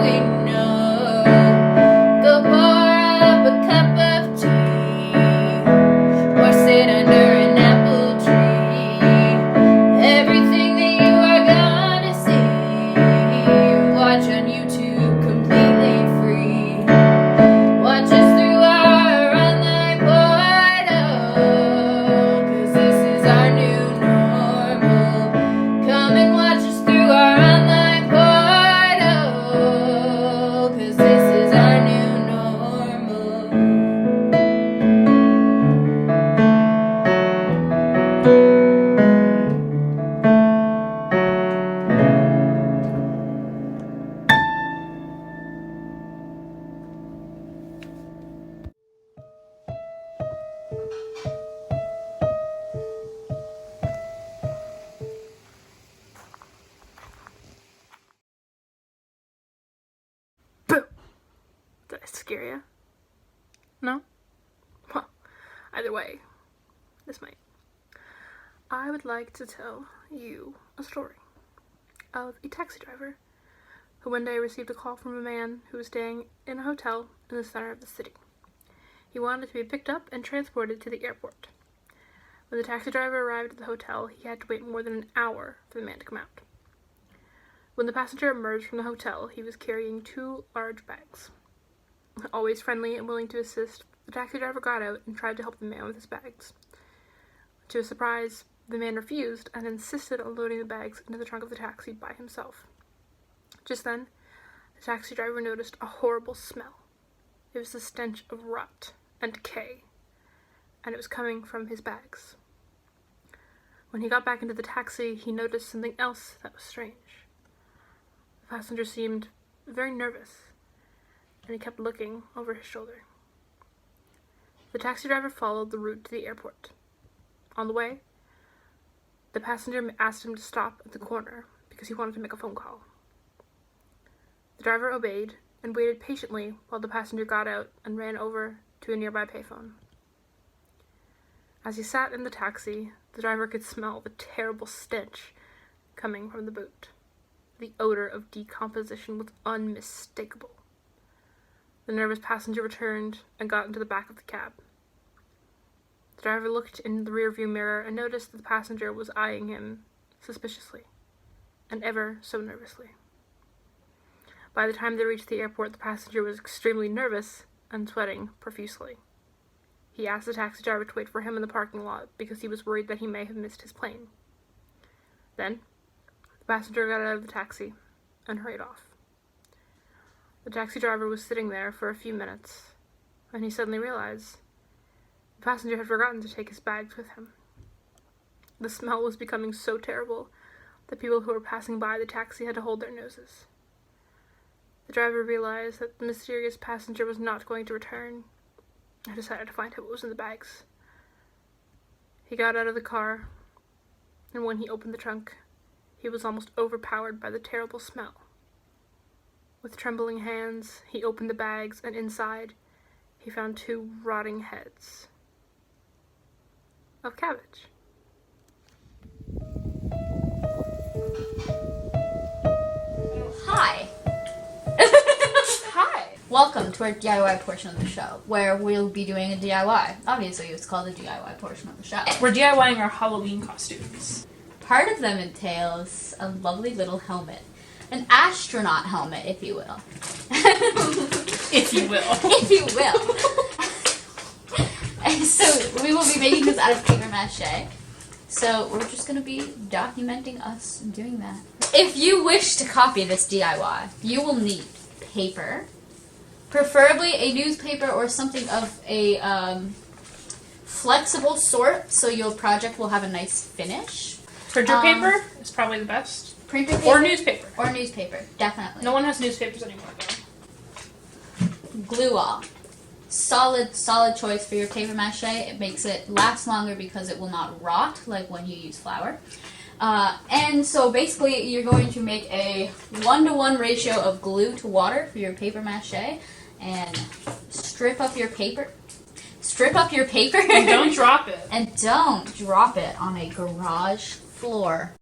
we know. Go pour up a cup of tea, or sit under an apple tree. Everything that you are gonna see, watch on YouTube completely free. Watch us through our online portal, 'cause this is our new normal. Come and watch us through our online portal, 'cause this is our new normal. Boom! Did I scare you? No? Well, either way, this might. I would like to tell you a story of a taxi driver who one day received a call from a man who was staying in a hotel in the center of the city. He wanted to be picked up and transported to the airport. When the taxi driver arrived at the hotel, he had to wait more than an hour for the man to come out. When the passenger emerged from the hotel, he was carrying 2 large bags. Always friendly and willing to assist, the taxi driver got out and tried to help the man with his bags. To his surprise, the man refused and insisted on loading the bags into the trunk of the taxi by himself. Just then, the taxi driver noticed a horrible smell. It was the stench of rot and decay, and it was coming from his bags. When he got back into the taxi, he noticed something else that was strange. The passenger seemed very nervous, and he kept looking over his shoulder. The taxi driver followed the route to the airport. On the way, the passenger asked him to stop at the corner because he wanted to make a phone call. The driver obeyed and waited patiently while the passenger got out and ran over to a nearby payphone. As he sat in the taxi, the driver could smell the terrible stench coming from the boot. The odor of decomposition was unmistakable. The nervous passenger returned and got into the back of the cab. The driver looked in the rearview mirror and noticed that the passenger was eyeing him suspiciously, and ever so nervously. By the time they reached the airport, the passenger was extremely nervous and sweating profusely. He asked the taxi driver to wait for him in the parking lot because he was worried that he may have missed his plane. Then, the passenger got out of the taxi and hurried off. The taxi driver was sitting there for a few minutes when he suddenly realized the passenger had forgotten to take his bags with him. The smell was becoming so terrible that people who were passing by the taxi had to hold their noses. The driver realized that the mysterious passenger was not going to return and decided to find out what was in the bags. He got out of the car, and when he opened the trunk, he was almost overpowered by the terrible smell. With trembling hands, he opened the bags, and inside, he found 2 rotting heads of cabbage. Hi. Hi! Welcome to our DIY portion of the show, where we'll be doing a DIY. Obviously, it's called the DIY portion of the show. We're DIYing our Halloween costumes. Part of them entails a lovely little helmet. An astronaut helmet, if you will. If you will. If you will. And so, we will be making this out of paper mache. So, we're just going to be documenting us doing that. If you wish to copy this DIY, you will need paper, preferably a newspaper or something of a flexible sort, so your project will have a nice finish. Printer paper is probably the best. Printer paper. Or newspaper. Or newspaper, definitely. No one has newspapers anymore, though. Glue all. Solid choice for your paper mache. It makes it last longer because it will not rot like when you use flour. And so basically you're going to make a 1-to-1 ratio of glue to water for your paper mache and strip up your paper. And don't drop it. And don't drop it on a garage floor.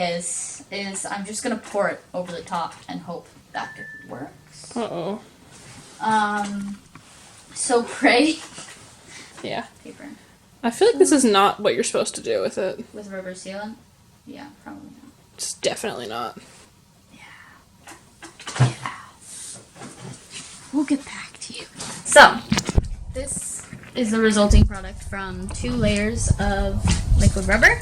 is I'm just gonna pour it over the top and hope that it works. Uh-oh. So pray. Yeah. Paper. I feel like this is not what you're supposed to do with it. With rubber sealant? Yeah, probably not. It's definitely not. Yeah. We'll get back to you. So, this is the resulting product from 2 layers of liquid rubber.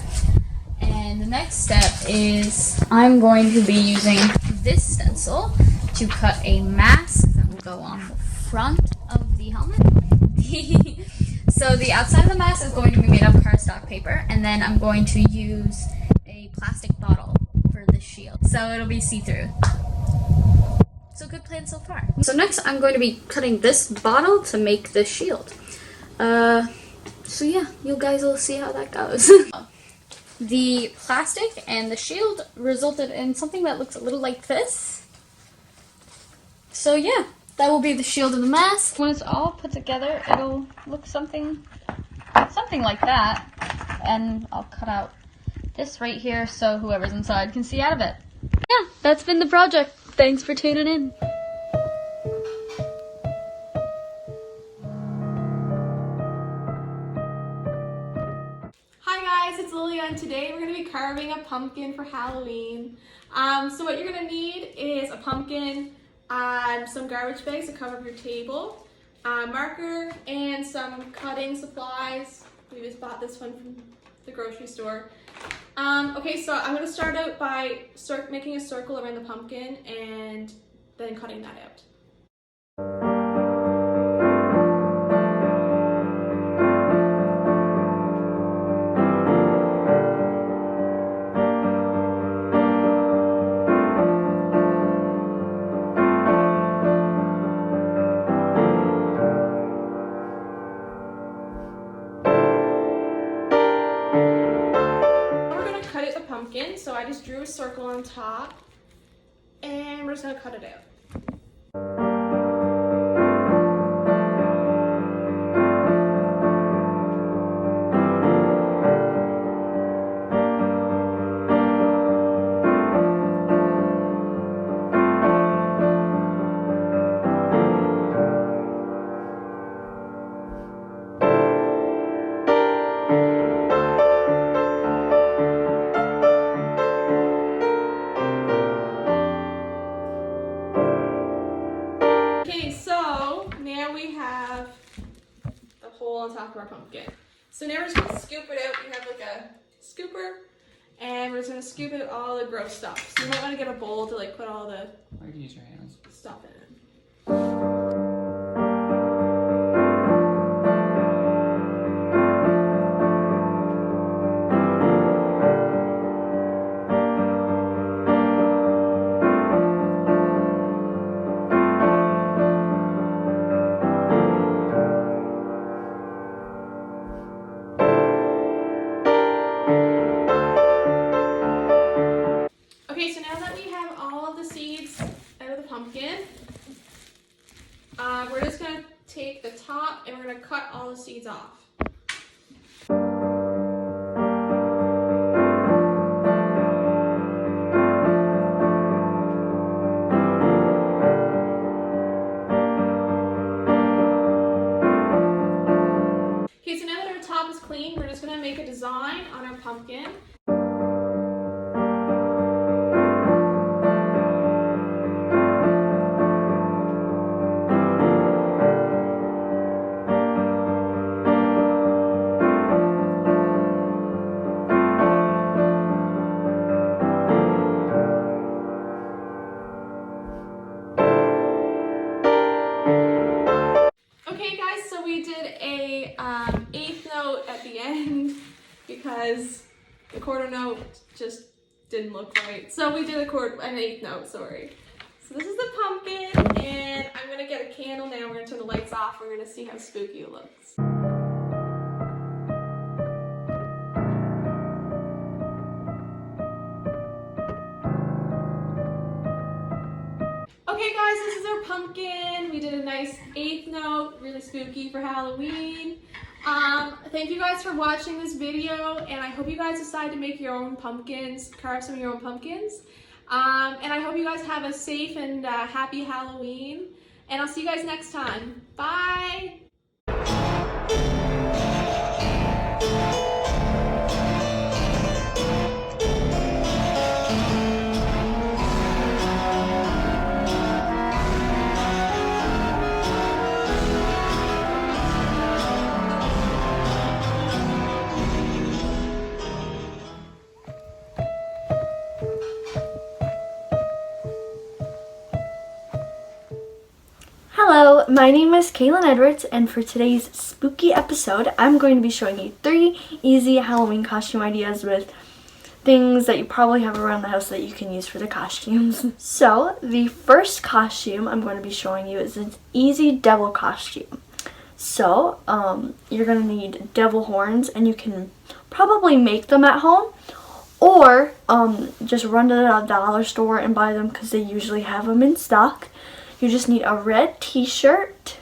And the next step is I'm going to be using this stencil to cut a mask that will go on the front of the helmet. So the outside of the mask is going to be made of cardstock paper, and then I'm going to use a plastic bottle for the shield. So it'll be see-through. So good plan so far. So next I'm going to be cutting this bottle to make the shield. So yeah, you guys will see how that goes. The plastic and the shield resulted in something that looks a little like this. So yeah, that will be the shield and the mask. When it's all put together, it'll look something like that. And I'll cut out this right here so whoever's inside can see out of it. Yeah, that's been the project. Thanks for tuning in. Hi guys, it's Lilia, and today we're going to be carving a pumpkin for Halloween. So what you're going to need is a pumpkin, some garbage bags to cover up your table, a marker, and some cutting supplies. We just bought this one from the grocery store. Okay, so I'm going to start out by making a circle around the pumpkin and then cutting that out. Pumpkin, so I just drew a circle on top and we're just going to cut it out. Okay, so now we have the hole on top of our pumpkin. So now we're just going to scoop it out. We have like a scooper, and we're just going to scoop out all the gross stuff. So you might want to get a bowl to like put all the Or use your hands. stuff in it. Okay, so now that we have all of the seeds out of the pumpkin, we're just going to take the top and we're going to cut all the seeds off. Okay, so now that our top is clean, we're just going to make a design on our pumpkin. Okay guys, so we did a 8th note at the end because the quarter note just didn't look right. So we did an 8th note, sorry. So this is the pumpkin, and I'm gonna get a candle now. We're gonna turn the lights off. We're gonna see how spooky it looks. Okay guys, this is our pumpkin. We did a nice 8th note, really spooky for Halloween. Thank you guys for watching this video, and I hope you guys decide to make your own pumpkins, carve some of your own pumpkins. And I hope you guys have a safe and happy Halloween, and I'll see you guys next time. Bye! Hello, my name is Kaylin Edwards, and for today's spooky episode, I'm going to be showing you 3 easy Halloween costume ideas with things that you probably have around the house that you can use for the costumes. So, the first costume I'm going to be showing you is an easy devil costume. So, you're going to need devil horns, and you can probably make them at home, or just run to the dollar store and buy them because they usually have them in stock. You just need a red t-shirt,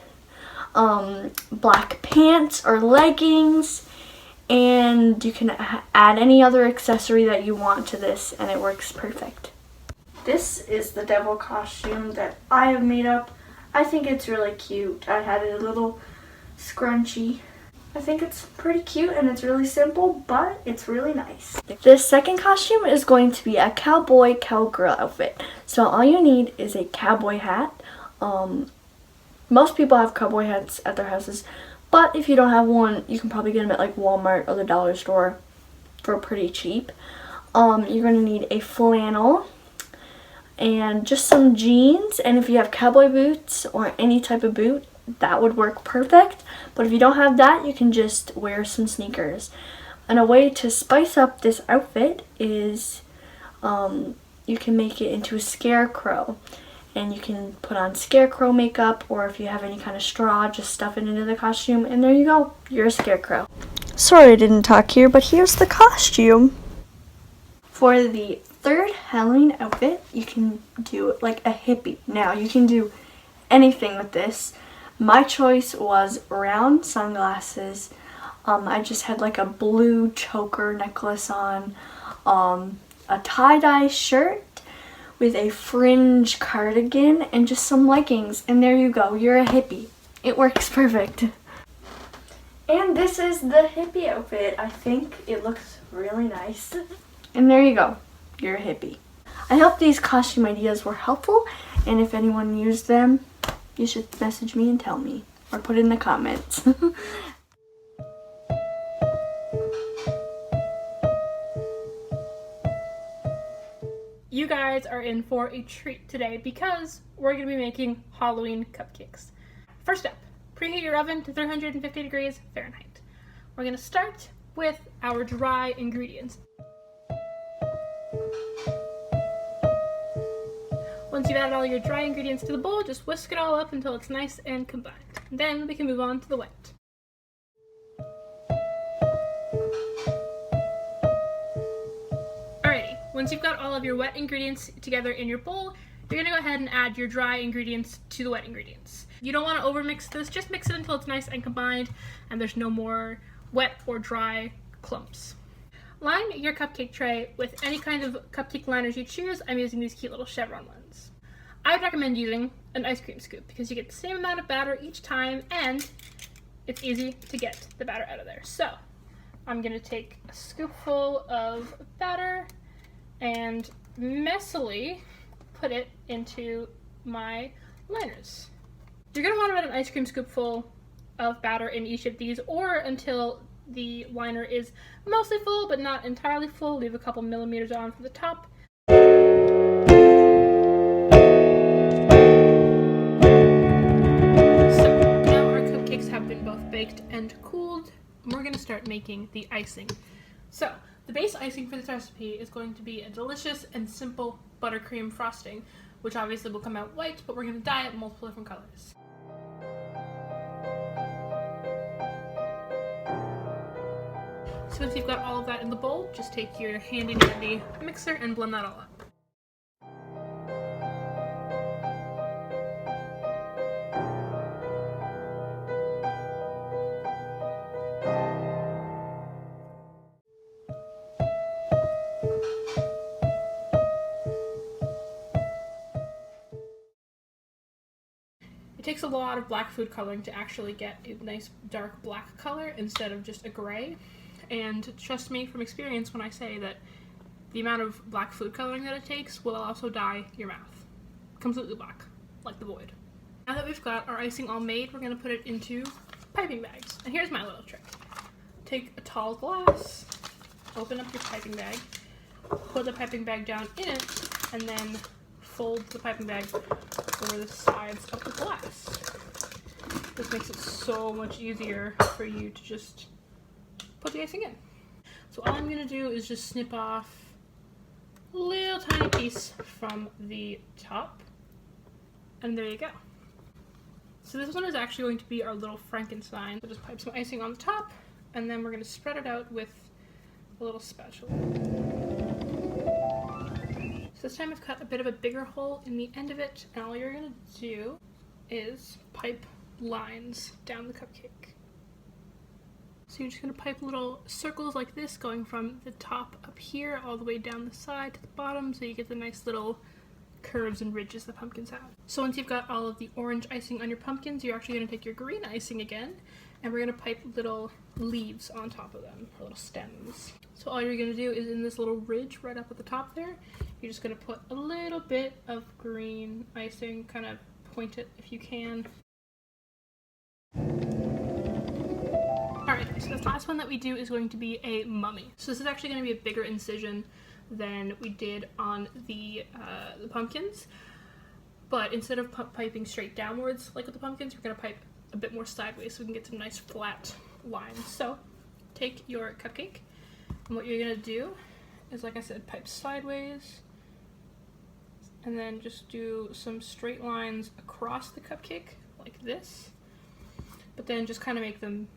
black pants or leggings, and you can add any other accessory that you want to this, and it works perfect. This is the devil costume that I have made up. I think it's really cute. I had a little scrunchie. I think it's pretty cute and it's really simple, but it's really nice. This second costume is going to be a cowgirl outfit. So all you need is a cowboy hat. Most people have cowboy hats at their houses, but if you don't have one, you can probably get them at like Walmart or the dollar store for pretty cheap. You're going to need a flannel and just some jeans, and if you have cowboy boots or any type of boot, that would work perfect. But if you don't have that, you can just wear some sneakers. And a way to spice up this outfit is you can make it into a scarecrow. And you can put on scarecrow makeup, or if you have any kind of straw, just stuff it into the costume, and there you go. You're a scarecrow. Sorry I didn't talk here, but here's the costume. For the third Halloween outfit, you can do like a hippie. Now, you can do anything with this. My choice was round sunglasses. I just had like a blue choker necklace on, a tie-dye shirt with a fringe cardigan, and just some leggings, and there you go. You're a hippie. It works perfect. And this is the hippie outfit. I think it looks really nice. And there you go. You're a hippie. I hope these costume ideas were helpful, and if anyone used them, you should message me and tell me, or put it in the comments. You guys are in for a treat today because we're going to be making Halloween cupcakes. First up, preheat your oven to 350 degrees Fahrenheit. We're going to start with our dry ingredients. Once you've added all your dry ingredients to the bowl, just whisk it all up until it's nice and combined. Then we can move on to the wet. Once you've got all of your wet ingredients together in your bowl, you're going to go ahead and add your dry ingredients to the wet ingredients. You don't want to overmix this, just mix it until it's nice and combined and there's no more wet or dry clumps. Line your cupcake tray with any kind of cupcake liners you choose. I'm using these cute little chevron ones. I would recommend using an ice cream scoop because you get the same amount of batter each time and it's easy to get the batter out of there. So I'm going to take a scoopful of batter and messily put it into my liners. You're going to want about an ice cream scoop full of batter in each of these, or until the liner is mostly full but not entirely full. Leave a couple millimeters on for the top. So now our cupcakes have been both baked and cooled. We're going to start making the icing. So the base icing for this recipe is going to be a delicious and simple buttercream frosting, which obviously will come out white, but we're going to dye it multiple different colors. So once you've got all of that in the bowl, just take your handy dandy mixer and blend that all up. takes a lot of black food coloring to actually get a nice dark black color instead of just a gray. And trust me from experience when I say that the amount of black food coloring that it takes will also dye your mouth completely black, like the void. Now that we've got our icing all made, we're going to put it into piping bags. And here's my little trick. Take a tall glass, open up your piping bag, put the piping bag down in it, and then fold the piping bag over the sides of the glass. This makes it so much easier for you to just put the icing in. So all I'm going to do is just snip off a little tiny piece from the top, and there you go. So this one is actually going to be our little Frankenstein. So just pipe some icing on the top, and then we're going to spread it out with a little spatula. So this time I've cut a bit of a bigger hole in the end of it, and all you're going to do is pipe lines down the cupcake. So you're just going to pipe little circles like this going from the top up here all the way down the side to the bottom, so you get the nice little curves and ridges the pumpkins have. So once you've got all of the orange icing on your pumpkins, you're actually going to take your green icing again, and we're going to pipe little leaves on top of them, or little stems. So all you're going to do is in this little ridge right up at the top there, you're just going to put a little bit of green icing, kind of point it if you can. Alright, so this last one that we do is going to be a mummy. So this is actually going to be a bigger incision than we did on the pumpkins, but instead of piping straight downwards like with the pumpkins, we're going to pipe a bit more sideways so we can get some nice flat lines. So take your cupcake, and what you're going to do is, like I said, pipe sideways, and then just do some straight lines across the cupcake like this, but then just kind of make them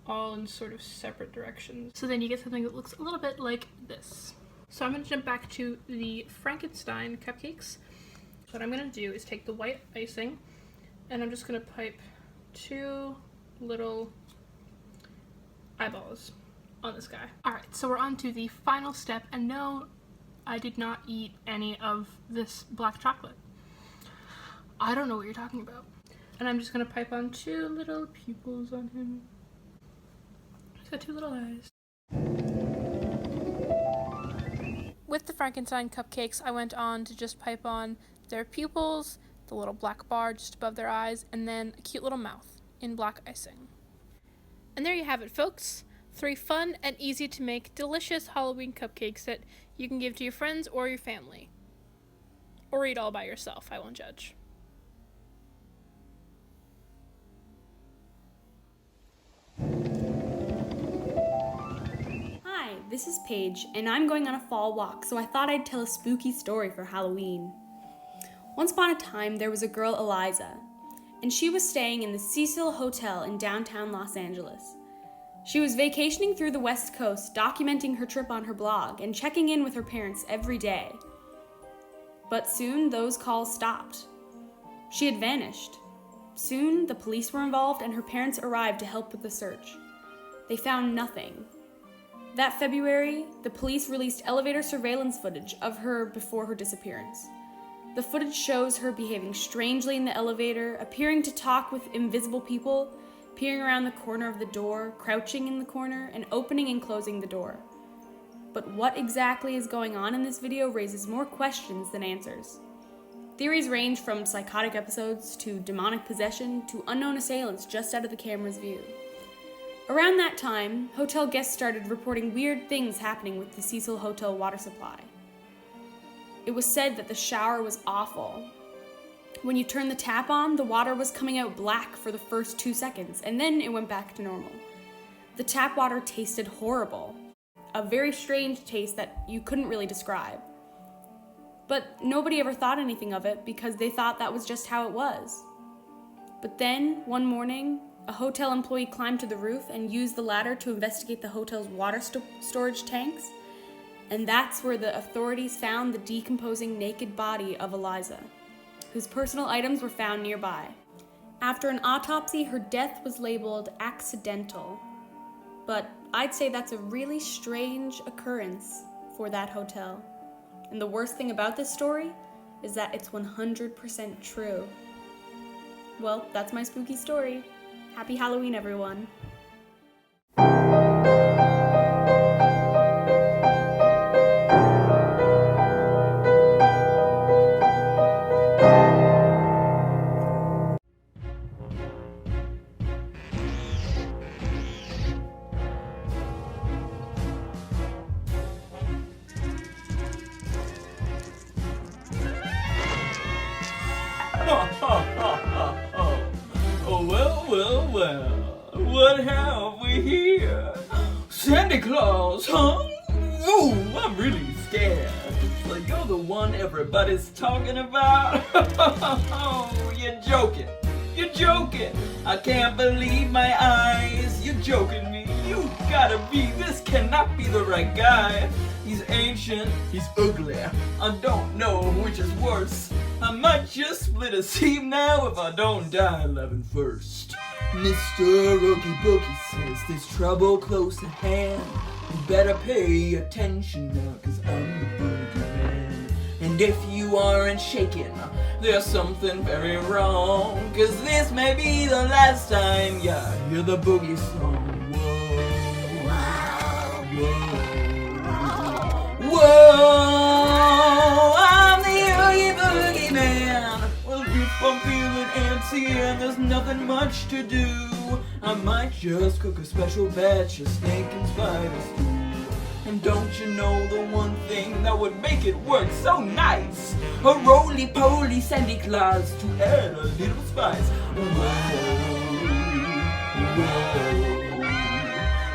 all in sort of separate directions. So then you get something that looks a little bit like this. So I'm going to jump back to the Frankenstein cupcakes. What I'm going to do is take the white icing, and I'm just going to pipe 2 little eyeballs on this guy. Alright, so we're on to the final step, and no, I did not eat any of this black chocolate. I don't know what you're talking about. And I'm just going to pipe on 2 little pupils on him. He's got 2 little eyes. With the Frankenstein cupcakes, I went on to just pipe on their pupils, the little black bar just above their eyes, and then a cute little mouth in black icing. And there you have it, folks. 3 fun and easy to make delicious Halloween cupcakes that you can give to your friends or your family. Or eat all by yourself, I won't judge. Hi, this is Paige, and I'm going on a fall walk, so I thought I'd tell a spooky story for Halloween. Once upon a time, there was a girl, Eliza, and she was staying in the Cecil Hotel in downtown Los Angeles. She was vacationing through the West Coast, documenting her trip on her blog and checking in with her parents every day. But soon, those calls stopped. She had vanished. Soon, the police were involved, and her parents arrived to help with the search. They found nothing. That February, the police released elevator surveillance footage of her before her disappearance. The footage shows her behaving strangely in the elevator, appearing to talk with invisible people, peering around the corner of the door, crouching in the corner, and opening and closing the door. But what exactly is going on in this video raises more questions than answers. Theories range from psychotic episodes to demonic possession to unknown assailants just out of the camera's view. Around that time, hotel guests started reporting weird things happening with the Cecil Hotel water supply. It was said that the shower was awful. When you turned the tap on, the water was coming out black for the first 2 seconds, and then it went back to normal. The tap water tasted horrible, a very strange taste that you couldn't really describe. But nobody ever thought anything of it because they thought that was just how it was. But then, one morning, a hotel employee climbed to the roof and used the ladder to investigate the hotel's water storage tanks, and that's where the authorities found the decomposing naked body of Eliza, whose personal items were found nearby. After an autopsy, her death was labeled accidental, but I'd say that's a really strange occurrence for that hotel. And the worst thing about this story is that it's 100% true. Well, that's my spooky story. Happy Halloween, everyone. Well, what have we here? Santa Claus, huh? Ooh, I'm really scared. Well, you're the one everybody's talking about? Oh, you're joking. You're joking. I can't believe my eyes. You're joking me. You gotta be. This cannot be the right guy. He's ancient. He's ugly. I don't know which is worse. I might just split a seam now if I don't die 11st. Mr. Oogie Boogie says there's trouble close at hand. You better pay attention now, 'cause I'm the boogeyman. And if you aren't shaking, there's something very wrong, 'cause this may be the last time you hear the boogie song. Whoa, whoa, whoa, I'm the Oogie Boogie Man. Well, if I'm feeling antsy and there's nothing much to do, I might just cook a special batch of snake and spider stew. And don't you know the one thing that would make it work so nice? A roly-poly Santa Claus to add a little spice. Whoa,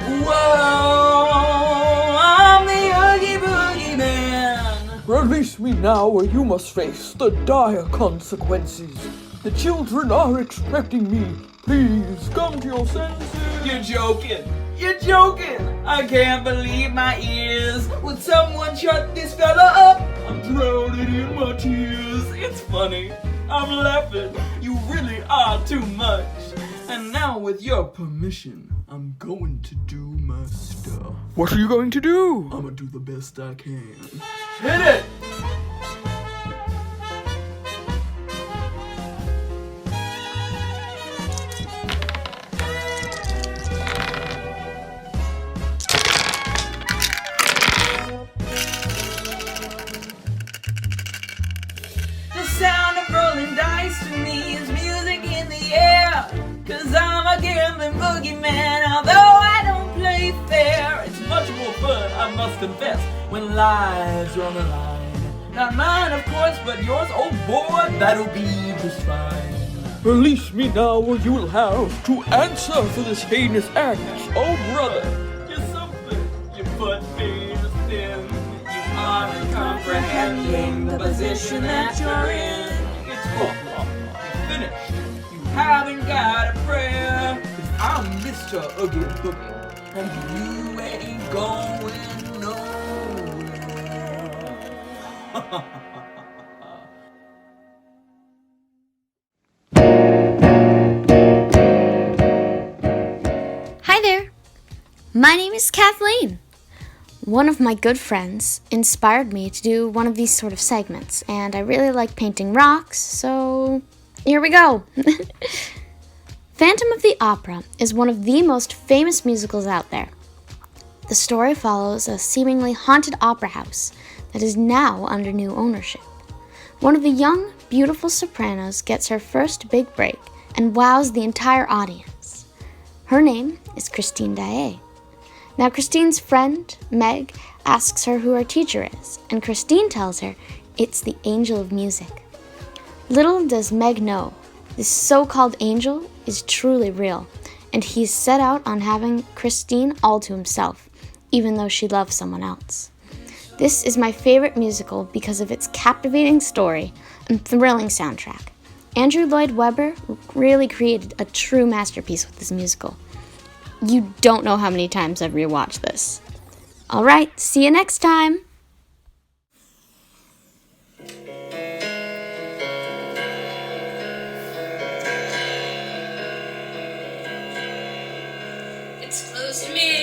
whoa, whoa, I'm the Oogie Boogie Man. Release me now or you must face the dire consequences. The children are expecting me. Please come to your senses. You're joking. You're joking. I can't believe my ears. Would someone shut this fella up? I'm drowning in my tears. It's funny. I'm laughing. You really are too much. And now with your permission, I'm going to do my stuff. What are you going to do? I'm gonna do the best I can. Hit it! The sound of rolling dice to me is music in the air. 'Cause I'm a gambling boogeyman, although I don't play fair. It's much more fun, I must confess, when lives are on the line. Not mine, of course, but yours, oh boy, that'll be just fine. Release me now or you will have to answer for this heinous act. Oh, brother. You're something, your butt is thin. You aren't comprehending the position that you're in. It's over, finished. You haven't got a prayer. 'Cause I'm Mr. Oogie Boogie, and you ain't going nowhere. Hi there. My name is Kathleen. One of my good friends inspired me to do one of these sort of segments, and I really like painting rocks, so here we go. Phantom of the Opera is one of the most famous musicals out there. The story follows a seemingly haunted opera house that is now under new ownership. One of the young, beautiful sopranos gets her first big break and wows the entire audience. Her name is Christine Daae. Now, Christine's friend, Meg, asks her who her teacher is, and Christine tells her it's the angel of music. Little does Meg know, this so-called angel is truly real, and he's set out on having Christine all to himself, even though she loves someone else. This is my favorite musical because of its captivating story and thrilling soundtrack. Andrew Lloyd Webber really created a true masterpiece with this musical. You don't know how many times I've rewatched this. All right, see you next time. It's close to midnight.